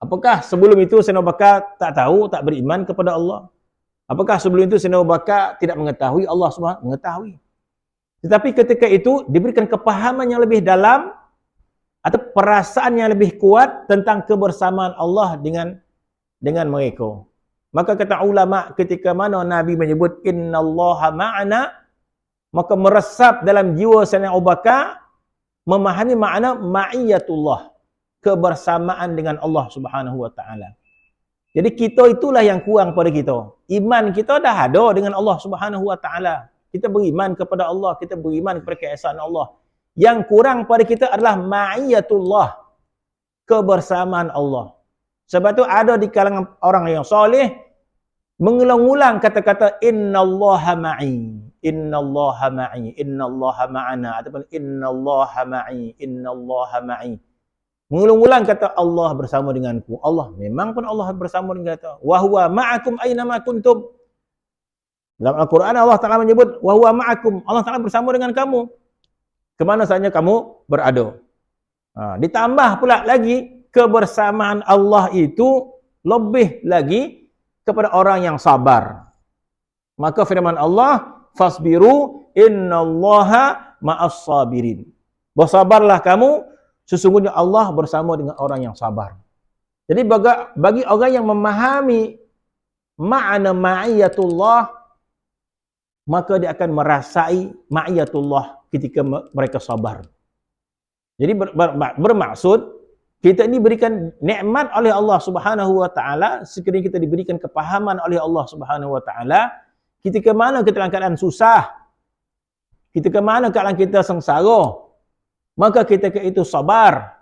Apakah sebelum itu Sayyidina Abu Bakar tak tahu, tak beriman kepada Allah? Apakah sebelum itu Sayyidina Abu Bakar tidak mengetahui Allah SWT? Mengetahui. Tetapi ketika itu diberikan kepahaman yang lebih dalam atau perasaan yang lebih kuat tentang kebersamaan Allah dengan mereka. Maka kata ulama, ketika mana Nabi menyebut innallaha ma'ana, maka meresap dalam jiwa Sayyidina Abu Bakar memahami makna ma'iyatullah, kebersamaan dengan Allah Subhanahu wa taala. Jadi kita itulah yang kurang pada kita. Iman kita dah ada dengan Allah Subhanahu wa taala. Kita beriman kepada Allah, kita beriman kepada keesaan Allah. Yang kurang pada kita adalah ma'iyatullah, kebersamaan Allah. Sebab tu ada di kalangan orang yang soleh mengulang-ulang kata-kata innallaha ma'i, innallaha ma'i, innallaha ma'ana, ataupun innallaha ma'i, innallaha ma'i. Mengulang-ulang kata Allah bersama denganku. Allah memang pun Allah bersama dengan kita. Wa huwa ma'akum aina ma kuntum. Dalam Al-Quran Allah Ta'ala menyebut wa huwa ma'akum, Allah Ta'ala bersama dengan kamu kemana saja kamu berada. Ditambah pula lagi kebersamaan Allah itu lebih lagi kepada orang yang sabar. Maka firman Allah, fasbiru innallaha ma'as sabirin. Bersabarlah kamu, sesungguhnya Allah bersama dengan orang yang sabar. Jadi bagi orang yang memahami makna ma'iyatullah, maka dia akan merasai ma'iyatullah ketika mereka sabar. Jadi bermaksud kita ini berikan nikmat oleh Allah Subhanahu wa taala, sekiranya kita diberikan kepahaman oleh Allah Subhanahu wa taala, ketika mana kita dalam keadaan susah, ketika mana keadaan kita sengsara, maka ketika itu sabar,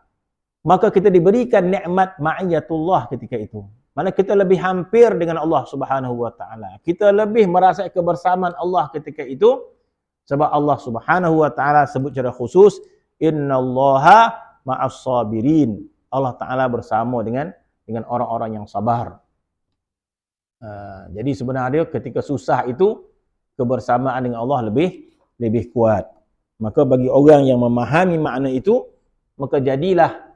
maka kita diberikan nikmat ma'iyatullah ketika itu. Mana kita lebih hampir dengan Allah Subhanahu wa taala. Kita lebih merasa kebersamaan Allah ketika itu, sebab Allah Subhanahu wa taala sebut secara khusus, innallaha ma'as sabirin. Allah taala bersama dengan orang-orang yang sabar. Jadi sebenarnya ketika susah itu kebersamaan dengan Allah lebih kuat. Maka bagi orang yang memahami makna itu, maka jadilah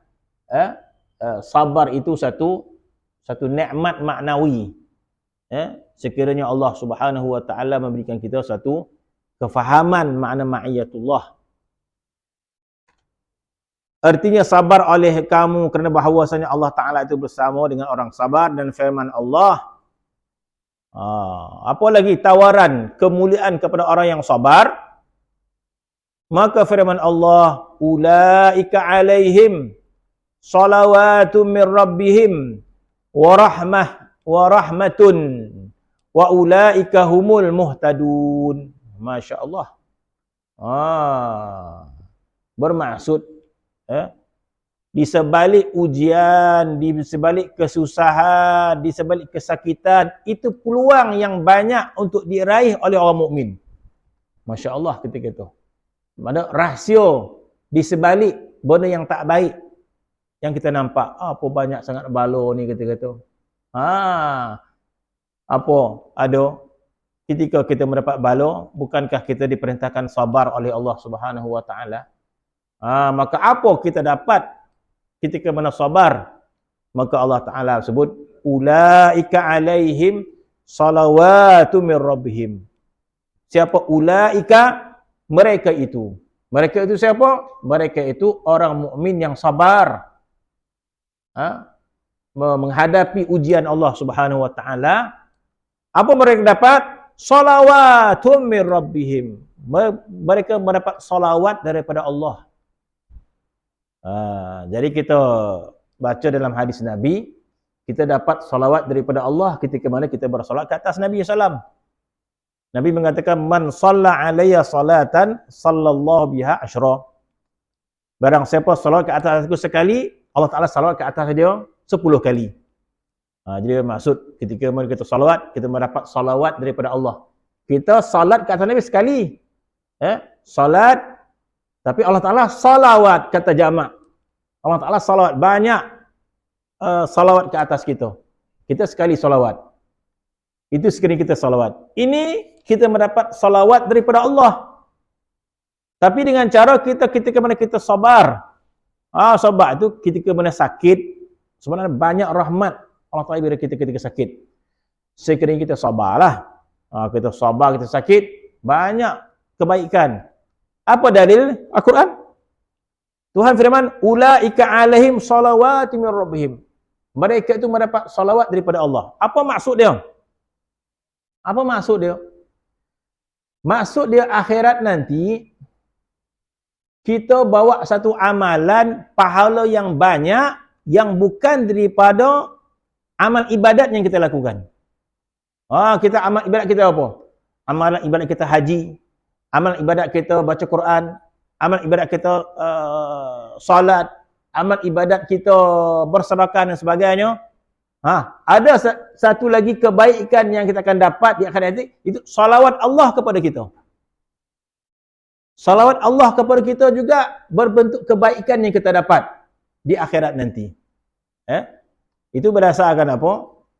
sabar itu satu nikmat maknawi. Sekiranya Allah Subhanahu wa taala memberikan kita satu kefahaman makna ma'iyatullah. Artinya sabar oleh kamu kerana bahawasanya Allah Ta'ala itu bersama dengan orang sabar, dan firman Allah. Apa lagi tawaran kemuliaan kepada orang yang sabar? Maka firman Allah, ulaika alaihim salawatu min rabbihim wa rahmatun wa ulaika humul muhtadun. Masya Allah. Bermaksud di sebalik ujian, di sebalik kesusahan, di sebalik kesakitan, itu peluang yang banyak untuk diraih oleh orang mukmin. Masya Allah ketika itu. Mana rahsia di sebalik benda yang tak baik yang kita nampak. Apa banyak sangat bala ni ketika itu. Apa ada ketika kita mendapat bala, bukankah kita diperintahkan sabar oleh Allah Subhanahu wa taala? Maka apa kita dapat ketika mana sabar? Maka Allah Ta'ala sebut, ulaika alaihim salawatu min rabbihim. Siapa ulaika? Mereka itu. Mereka itu siapa? Mereka itu orang mukmin yang sabar. Menghadapi ujian Allah Subhanahu wa taala. Apa mereka dapat? Salawatu min rabbihim. Mereka mendapat salawat daripada Allah. Jadi kita baca dalam hadis Nabi, kita dapat salawat daripada Allah ketika mana kita bersolat ke atas Nabi SAW. Nabi mengatakan, man shalla alayya salatan sallallahu biha asyra. Barang siapa salawat ke atas aku sekali, Allah Ta'ala salawat ke atas dia 10 kali. Jadi maksud ketika kita salawat, kita mendapat salawat daripada Allah. Kita salat ke atas Nabi sekali, salat, tapi Allah Ta'ala salawat, kata jamak. Allah Ta'ala salawat, banyak salawat ke atas kita. Kita sekali salawat. Itu sekiranya kita salawat. Ini kita mendapat salawat daripada Allah. Tapi dengan cara kita ketika mana kita sabar. Sabar itu ketika mana sakit. Sebenarnya banyak rahmat Allah Ta'ala beri kita ketika sakit. Sekiranya kita sabarlah. Kita sabar, kita sakit, banyak kebaikan. Apa dalil? Al-Quran. Tuhan firman, ulaika alaihim salawatu min rabbihim. Mereka itu mendapat salawat daripada Allah. Apa maksud dia? Apa maksud dia? Maksud dia akhirat nanti, kita bawa satu amalan pahala yang banyak, yang bukan daripada amal ibadat yang kita lakukan. Kita amal ibadat kita apa? Amalan ibadat kita haji, amal ibadat kita baca Quran, amal ibadat kita salat, amal ibadat kita bersedekah dan sebagainya. Ada satu lagi kebaikan yang kita akan dapat di akhirat nanti, itu salawat Allah kepada kita. Salawat Allah kepada kita juga berbentuk kebaikan yang kita dapat di akhirat nanti. Itu berdasarkan apa?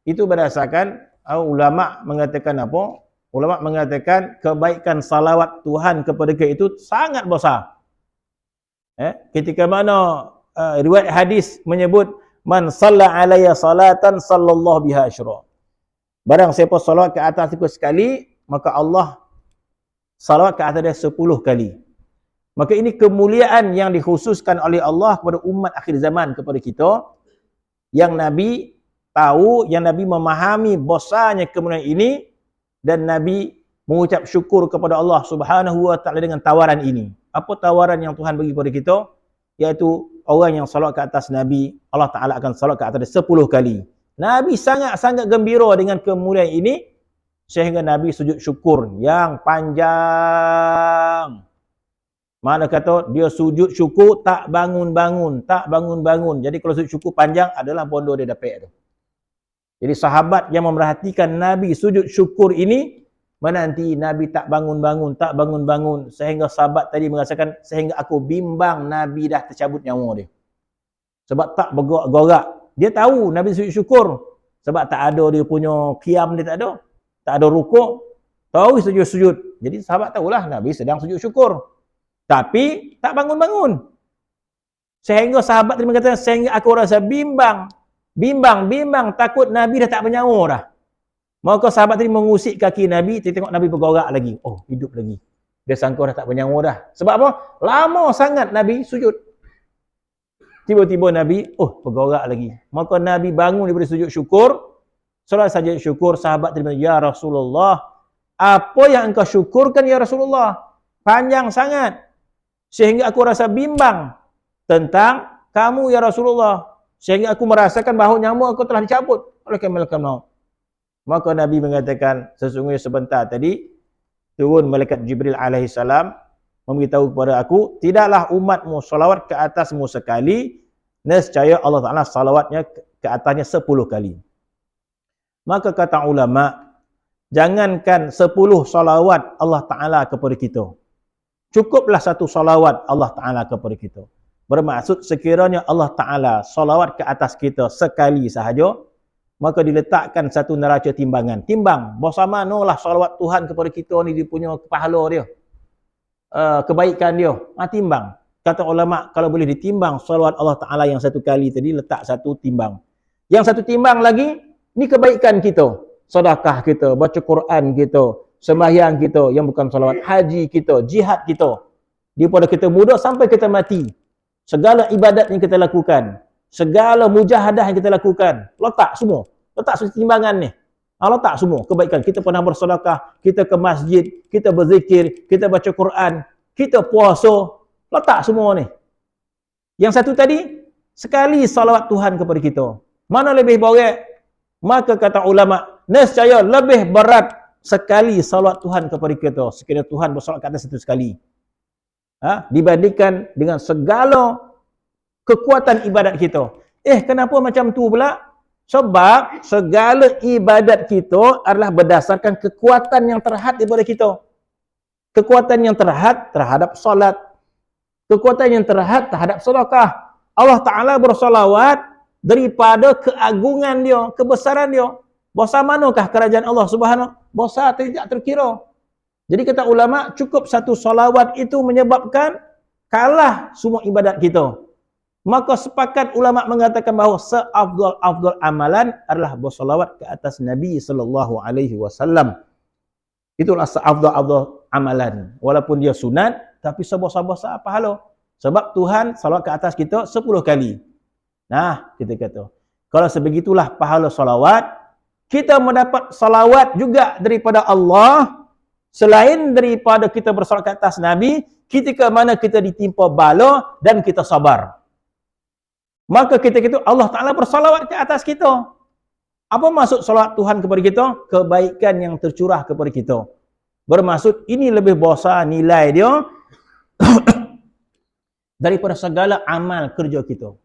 Itu berdasarkan ulama mengatakan apa? Ulama mengatakan kebaikan salawat Tuhan kepada kita itu sangat besar. Ketika mana riwayat hadis menyebut man shalla alayya salatan sallallahu biha asyra. Barang siapa solat ke atas aku sekali, maka Allah salawat ke atas dia 10 kali. Maka ini kemuliaan yang dikhususkan oleh Allah kepada umat akhir zaman, kepada kita, yang Nabi tahu, yang Nabi memahami besarnya kemuliaan ini, dan Nabi mengucap syukur kepada Allah Subhanahu wa taala dengan tawaran ini. Apa tawaran yang Tuhan bagi kepada kita? Iaitu orang yang salat ke atas Nabi, Allah Taala akan salat ke atas dia 10 kali. Nabi sangat-sangat gembira dengan kemuliaan ini, sehingga Nabi sujud syukur yang panjang. Mana kata dia sujud syukur tak bangun-bangun, tak bangun-bangun. Jadi kalau sujud syukur panjang adalah bondo dia dapat tu. Jadi sahabat yang memerhatikan Nabi sujud syukur ini, menanti Nabi tak bangun-bangun, tak bangun-bangun, sehingga sahabat tadi merasakan, sehingga aku bimbang Nabi dah tercabut nyawa dia. Sebab tak bergerak-gerak. Dia tahu Nabi sujud syukur. Sebab tak ada dia punya qiyam, dia tak ada. Tak ada rukuk. Tahu sujud-sujud. Jadi sahabat tahulah Nabi sedang sujud syukur. Tapi tak bangun-bangun. Sehingga sahabat tadi mengatakan, sehingga aku rasa bimbang. Bimbang. Takut Nabi dah tak bernyawa dah. Maka sahabat tadi mengusik kaki Nabi. Dia tengok Nabi bergerak lagi. Oh, hidup lagi. Dia sangka dah tak bernyawa dah. Sebab apa? Lama sangat Nabi sujud. Tiba-tiba Nabi, bergerak lagi. Maka Nabi bangun daripada sujud syukur. Setelah sujud syukur, sahabat terima, ya Rasulullah, apa yang engkau syukurkan ya Rasulullah? Panjang sangat. Sehingga aku rasa bimbang tentang kamu ya Rasulullah. Sehingga aku merasakan bahawa nyawa aku telah dicabut oleh malaikat maut. Maka Nabi mengatakan, sesungguhnya sebentar tadi, turun malaikat Jibril alaihissalam, memberitahu kepada aku, tidaklah umatmu salawat ke atasmu sekali, nescaya Allah Ta'ala salawatnya ke atasnya 10 kali. Maka kata ulama, jangankan 10 salawat Allah Ta'ala kepada kita. Cukuplah satu salawat Allah Ta'ala kepada kita. Bermaksud sekiranya Allah Ta'ala salawat ke atas kita sekali sahaja, maka diletakkan satu neraca timbangan. Timbang, berapa manalah salawat Tuhan kepada kita ni, dia punya pahala dia. Kebaikan dia. Timbang. Kata ulama, kalau boleh ditimbang salawat Allah Ta'ala yang satu kali tadi, letak satu timbang. Yang satu timbang lagi, ni kebaikan kita. Sedekah kita, baca Quran kita, sembahyang kita, yang bukan salawat, haji kita, jihad kita. Daripada kita muda sampai kita mati. Segala ibadat yang kita lakukan, segala mujahadah yang kita lakukan, letak semua. Letak satu timbangan ni. Letak semua kebaikan. Kita pernah bersedekah, kita ke masjid, kita berzikir, kita baca Quran, kita puasa, letak semua ni. Yang satu tadi, sekali salawat Tuhan kepada kita. Mana lebih berat? Maka kata ulama, nescaya lebih berat sekali salawat Tuhan kepada kita. Sekiranya Tuhan bersalawat ke atas satu sekali. Dibandingkan dengan segala kekuatan ibadat kita. Kenapa macam tu pula? Sebab segala ibadat kita adalah berdasarkan kekuatan yang terhad daripada kita. Kekuatan yang terhad terhadap solat. Kekuatan yang terhad terhadap sedekah. Allah Ta'ala bersalawat daripada keagungan dia, kebesaran dia. Besar manakah kerajaan Allah Subhanahu? Besar tidak terkira. Jadi kata ulama, cukup satu salawat itu menyebabkan kalah semua ibadat kita. Maka sepakat ulama mengatakan bahawa seafdal amalan adalah bersalawat ke atas Nabi sallallahu alaihi wasallam. Itulah seafdal amalan. Walaupun dia sunat, tapi sebesar-besar pahala. Sebab Tuhan salawat ke atas kita 10 kali. Nah, kita kata, kalau sebegitulah pahala salawat, kita mendapat salawat juga daripada Allah, selain daripada kita bersalawat ke atas Nabi, ketika mana kita ditimpa bala dan kita sabar. Maka ketika itu Allah Ta'ala bersalawat ke atas kita. Apa maksud salawat Tuhan kepada kita? Kebaikan yang tercurah kepada kita. Bermaksud ini lebih besar nilai dia daripada segala amal kerja kita.